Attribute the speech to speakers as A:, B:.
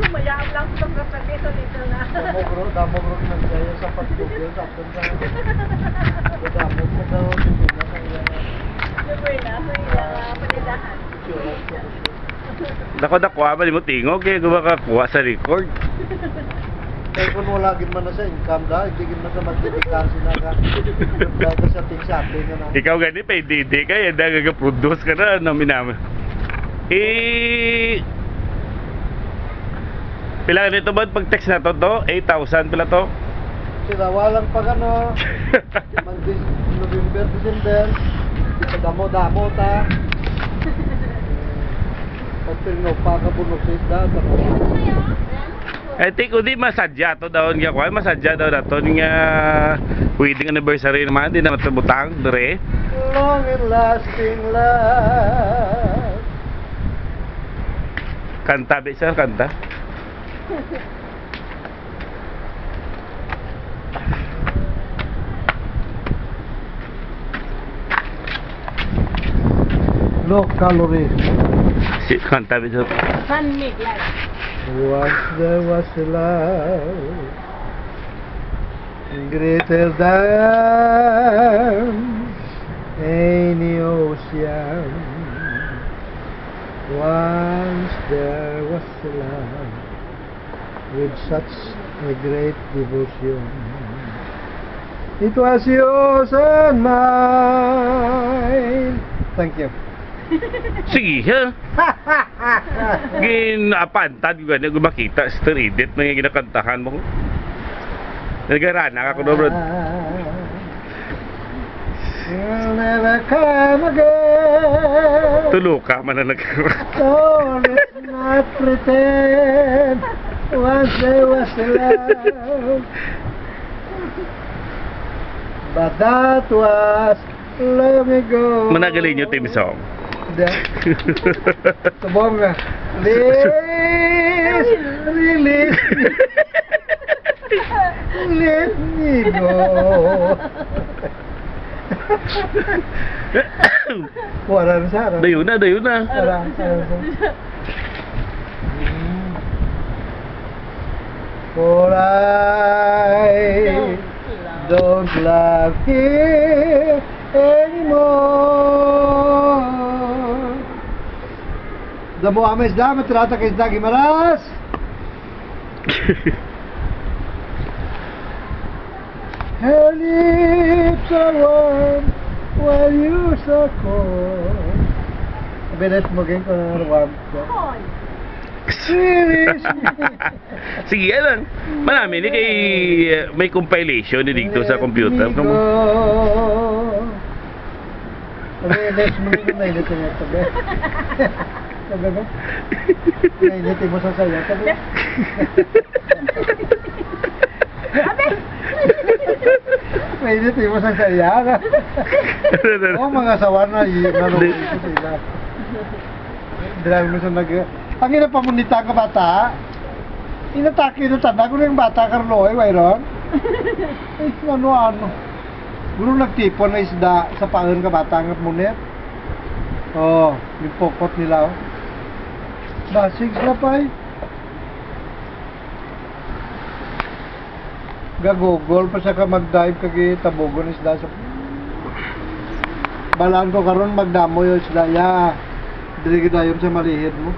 A: Mayaan lang itong kapatito dito na.
B: Damo bro nagkaya sa pag-google tapos sa damo mo daw
A: Super na, panilahan.
C: Nakuha ba mo tingog kaya kumakakuha sa record.
B: kaya kung wala gid man na sa income da, hindi gid man sa magdedikasyon na ka. Dahil sa ting-shopping na.
C: Ikaw gani pa hindi kaya nagaga-produce ka na namin. Pila nito ba pag text na to? 8,000 pila to?
B: Sila walang pag ano, November, December, damo-damo ta. Pag tingaw pa ka bunok sa isda,
C: I think udi masadya to daw nga kuha, masadya daw nato nga wedding anniversary naman di na matubutang dire.
B: long and lasting love.
C: Kanta ba sir, kanta?
B: Low calories.
C: Si kanta ba sir?
A: Handmade life.
B: Once there was a love greater than any ocean. Once there was a love with such a great devotion. It was yours and mine. Thank you.
C: Sige ha. Ginapantad ko gani kung makita stir edit na yung ginakantahan mo. Nagarana ka ko bro.
B: You'll never come again.
C: Tulo ka man na
B: So let's not pretend once there was a love, but that was long ago.
C: Managalin yung team song.
B: Sabong nga. Release me. Let me go. Wala na sana.
C: Dayo na.
B: Wala. For I don't love you anymore. Damo ames da, matrata ka isda gimaras. Her lips are warm while you so cold. Benes mo geng ko na warm ko.
C: Sige lang. Marami ni kay may compilation ni dito sa computer.
B: Benes mo geng na ilito niya tabi. Tabi ba? Nainiti mo sa saya tabi. Nainiti mo sa saya. Oh, mga sawan na nalulog ko sila. Dahil mo sa ang ina pamunita ka bata, inatake na tanda ko na yung bata Carlo, mayroon? Ano? Guro nagtipon na isda sa paon ka bata ang munit. Oh, yung pokot nila, oh. Basig sila pa eh. Gagogol pa siya ka mag-dive kagi tabogon isda sa... Balaan ko karon magdamo yung isda, ya. Dili kita yun sa malihid mo.